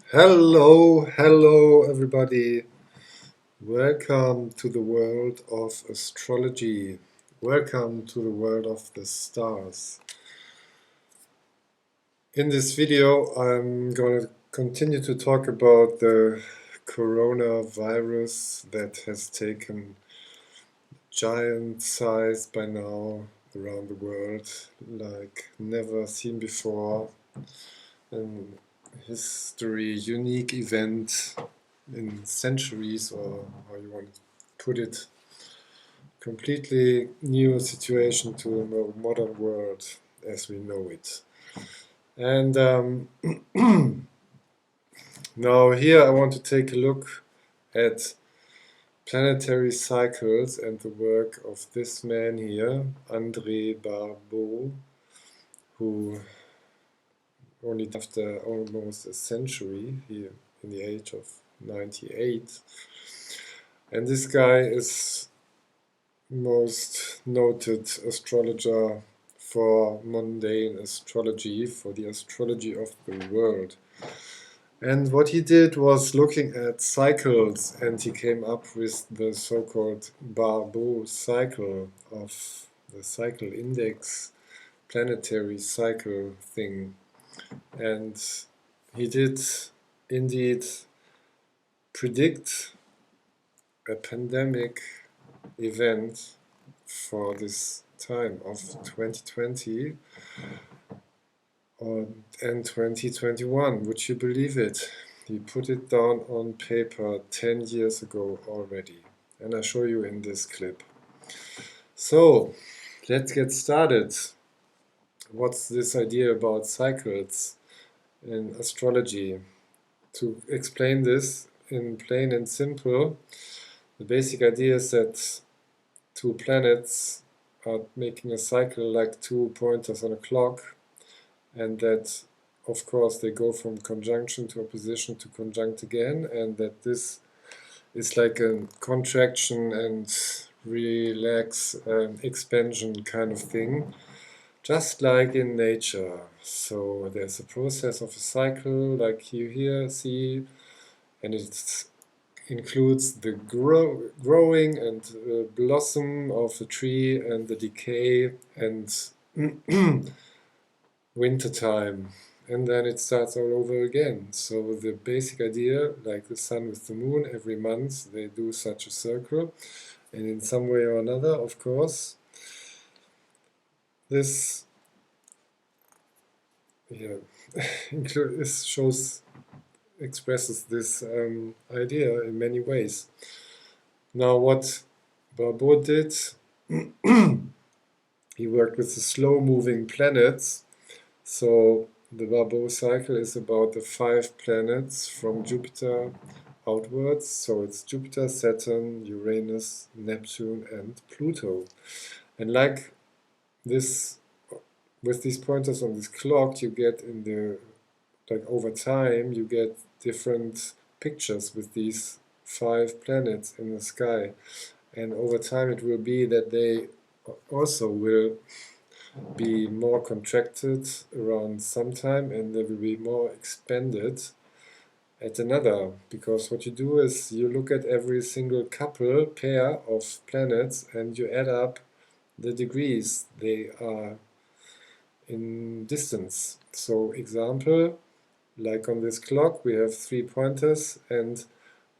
Hello everybody. Welcome to the world of astrology. Welcome to the world of the stars. In this video, I'm going to continue to talk about the coronavirus that has taken giant size by now around the world, like never seen before. An history, unique event in centuries, or how you want to put it, completely new situation to the modern world as we know it. And now here I want to take a look at planetary cycles and the work of this man here, Andre Barbault, who only after almost a century, here in the age of 98. And this guy is most noted astrologer for mundane astrology, for the astrology of the world. And what he did was looking at cycles, and he came up with the so-called Barbault cycle of the cycle index, planetary cycle thing. And he did indeed predict a pandemic event for this time of 2020 and 2021. Would you believe it? He put it down on paper 10 years ago already, and I'll show you in this clip. So let's get started. What's this idea about cycles in astrology? To explain this in plain and simple, the basic idea is that two planets are making a cycle like two pointers on a clock, and that of course they go from conjunction to opposition to conjunct again, and that this is like a contraction and relax and expansion kind of thing, just like in nature. So there's a process of a cycle like you here see, and it includes the growing and blossom of the tree and the decay and winter time, and then it starts all over again. So the basic idea, like the sun with the moon, every month they do such a circle, and in some way or another, of course, this expresses this idea in many ways. Now what Barbault did, he worked with the slow-moving planets. So the Babu cycle is about the 5 planets from Jupiter outwards. So it's Jupiter, Saturn, Uranus, Neptune, and Pluto. And like this, with these pointers on this clock, you get in the, like over time, you get different pictures with these 5 planets in the sky. And over time it will be that they also will be more contracted around some time, and they will be more expanded at another, because what you do is you look at every single pair of planets and you add up the degrees they are in distance. So example, like on this clock we have 3 pointers, and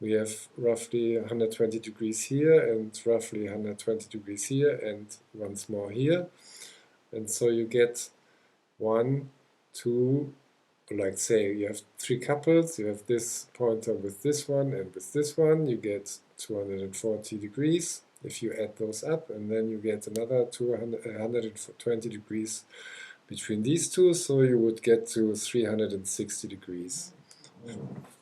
we have roughly 120 degrees here and roughly 120 degrees here and once more here. And so you get 1, 2, like say you have 3 couples, you have this pointer with this one and with this one, you get 240 degrees if you add those up, and then you get another 120 degrees between these two, so you would get to 360 degrees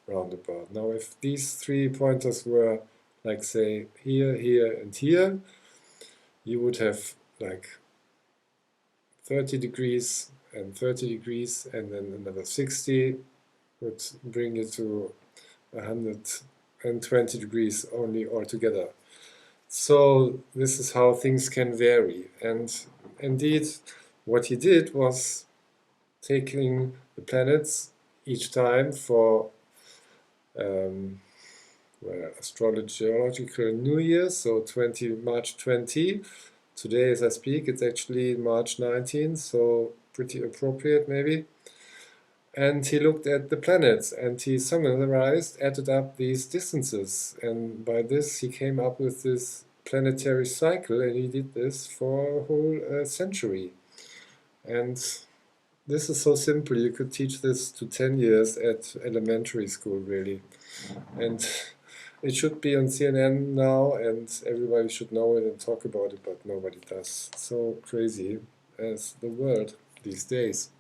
roundabout. Now if these 3 pointers were like say here, here and here, you would have like 30 degrees and 30 degrees, and then another 60 would bring you to 120 degrees only altogether. So this is how things can vary. And indeed, what he did was taking the planets each time for well, astrological New Year, so March 20. Today, as I speak, it's actually March 19, so pretty appropriate maybe. And he looked at the planets and he summarized, added up these distances. And by this, he came up with this planetary cycle, and he did this for a whole century. And this is so simple. You could teach this to 10 years at elementary school, really. And it should be on CNN now, and everybody should know it and talk about it, but nobody does. So crazy as the world these days.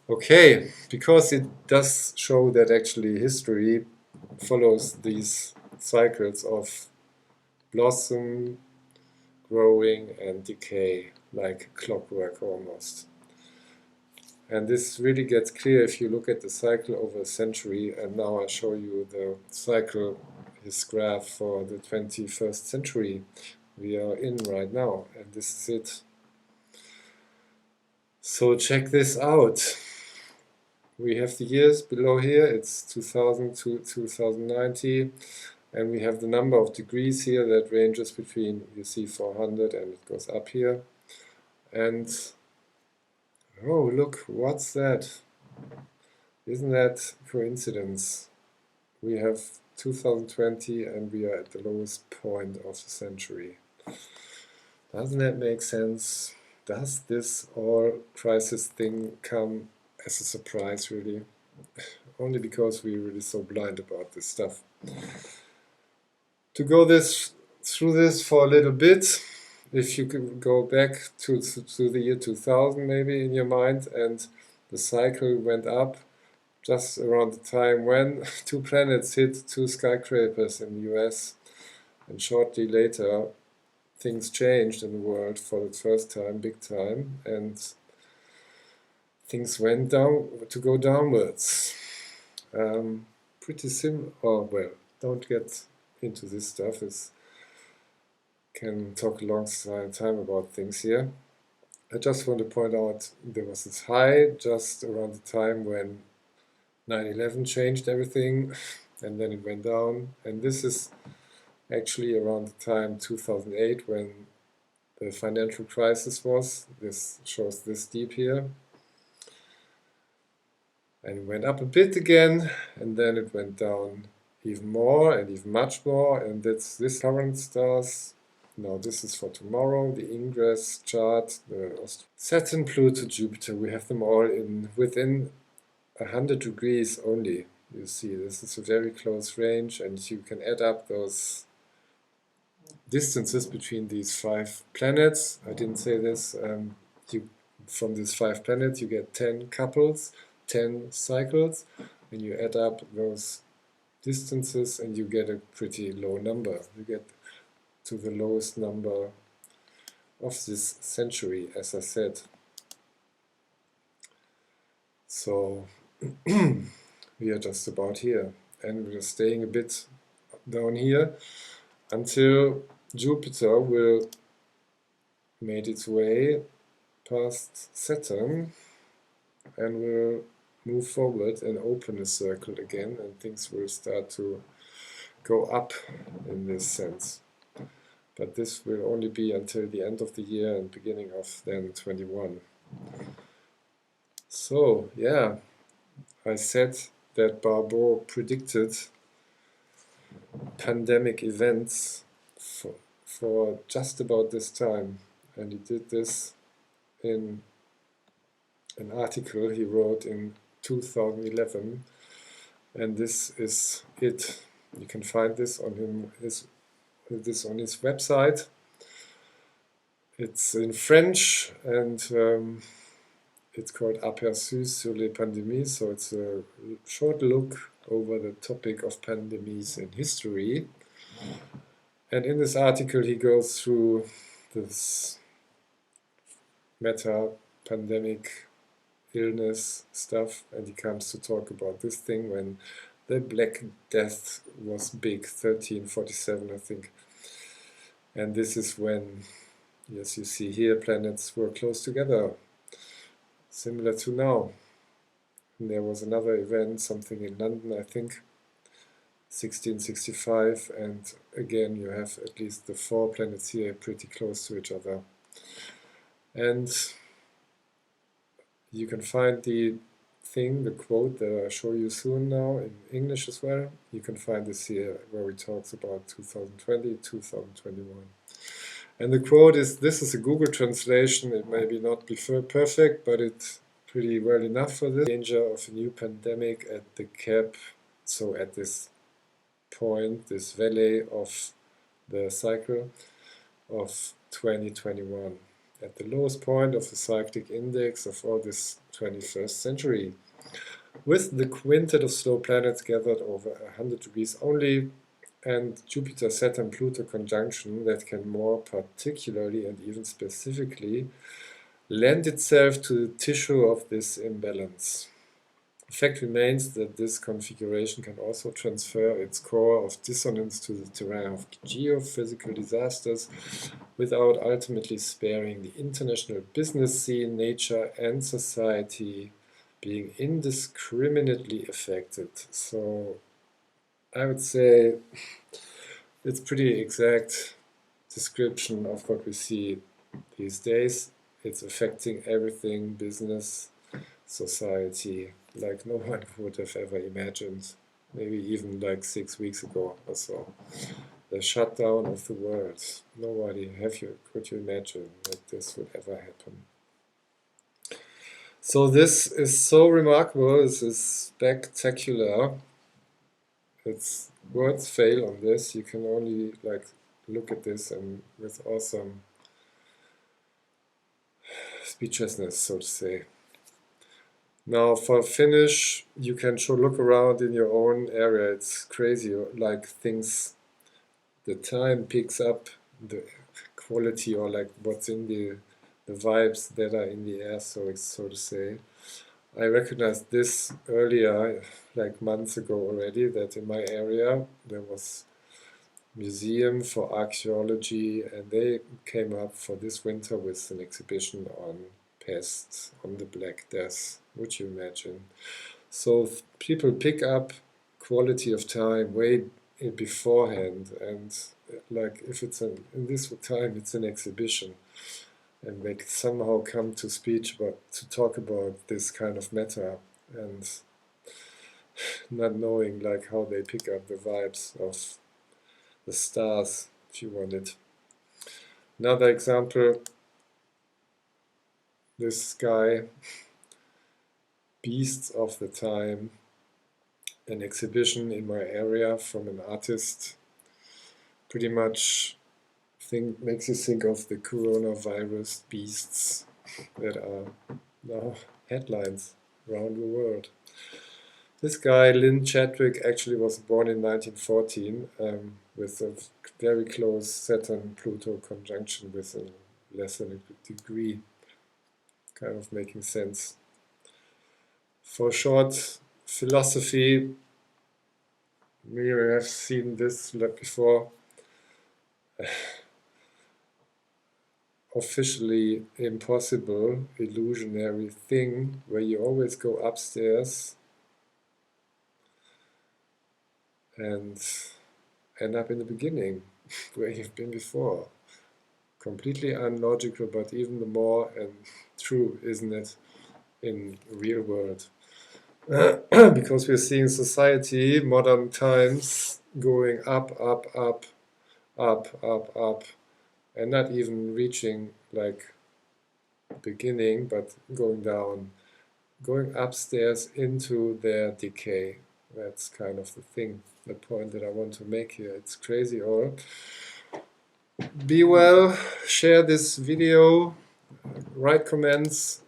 Okay, because it does show that actually history follows these cycles of blossom, growing, and decay, like clockwork almost. And this really gets clear if you look at the cycle over a century, and now I show you the cycle, his graph for the 21st century we are in right now, and this is it. So check this out. We have the years below here, it's 2000 to 2090, and we have the number of degrees here that ranges between, you see, 400, and it goes up here. And oh, look, what's that? Isn't that coincidence? We have 2020 and we are at the lowest point of the century. Doesn't that make sense? Does this all crisis thing come as a surprise, really? Only because we're really so blind about this stuff. To go through this for a little bit, if you could go back to the year 2000 maybe in your mind, and the cycle went up just around the time when two planets hit two skyscrapers in the US, and shortly later things changed in the world for the first time, big time, and things went down to go downwards. Pretty simple. Oh well, don't get into this stuff. Can talk a long time about things here. I just want to point out there was this high just around the time when 9/11 changed everything, and then it went down. And this is actually around the time 2008 when the financial crisis was. This shows this deep here. And it went up a bit again, and then it went down even more and even much more. And that's this current stars. Now this is for tomorrow, the ingress chart, the Saturn, Pluto, Jupiter. We have them all within 100 degrees only. You see, this is a very close range, and you can add up those distances between these 5 planets. I didn't say this. From these 5 planets, you get 10 couples, 10 cycles, and you add up those distances, and you get a pretty low number. You get to the lowest number of this century, as I said. So we are just about here, and we're staying a bit down here until Jupiter will make its way past Saturn and will move forward and open a circle again, and things will start to go up in this sense. But this will only be until the end of the year and beginning of then 21. So yeah, I said that Barbault predicted pandemic events for just about this time, and he did this in an article he wrote in 2011, and this is it. You can find this on his website. It's in French, and it's called Aperçu sur les pandémies, so it's a short look over the topic of pandemics in history. And in this article he goes through this meta-pandemic illness stuff, and he comes to talk about this thing when the Black Death was big, 1347 I think. And this is when, yes, you see here, planets were close together, similar to now. And there was another event, something in London I think, 1665, and again you have at least the 4 planets here pretty close to each other. And you can find the quote that I'll show you soon now in English as well. You can find this here where he talks about 2020, 2021. And the quote is, this is a Google translation, it may be not be perfect, but it's pretty well enough for this. Danger of a new pandemic at the cap, so at this point, this valley of the cycle of 2021, at the lowest point of the cyclic index of all this 21st century, with the quintet of slow planets gathered over 100 degrees only, and Jupiter, Saturn, Pluto conjunction that can more particularly and even specifically lend itself to the tissue of this imbalance. The fact remains that this configuration can also transfer its core of dissonance to the terrain of geophysical disasters without ultimately sparing the international business scene, nature, and society being indiscriminately affected. So I would say it's pretty exact description of what we see these days. It's affecting everything, business, society, like no one would have ever imagined, maybe even like 6 weeks ago or so. The shutdown of the world. Nobody could you imagine that this would ever happen. So this is so remarkable, this is spectacular. It's words fail on this. You can only like look at this and with awesome speechlessness, so to say. Now for finish, you can look around in your own area. It's crazy, like things, the time picks up the quality or like what's in the vibes that are in the air, so to say. I recognized this earlier, like months ago already, that in my area there was a museum for archaeology, and they came up for this winter with an exhibition on pests, on the Black Death, would you imagine? So people pick up quality of time way beforehand, and like if it's in this time it's an exhibition, and they somehow come to talk about this kind of matter, and not knowing like how they pick up the vibes of the stars, if you want it. Another example, this guy, Beasts of the Time, an exhibition in my area from an artist, pretty much makes you think of the coronavirus beasts that are now headlines around the world. This guy, Lynn Chadwick, actually was born in 1914 with a very close Saturn-Pluto conjunction with a less than a degree, kind of making sense. For short philosophy, we have seen this before. Officially impossible, illusionary thing where you always go upstairs and end up in the beginning where you've been before. Completely unlogical, but even the more true, isn't it, in real world? Because we're seeing society, modern times, going up, up, up, up, up, up, and not even reaching like beginning, but going down, going upstairs into their decay. That's kind of the thing, the point that I want to make here. It's crazy all. Be well, share this video, write comments,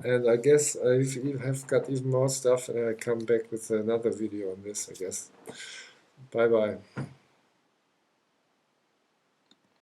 and I guess I have got even more stuff, and I come back with another video on this, I guess. Bye bye.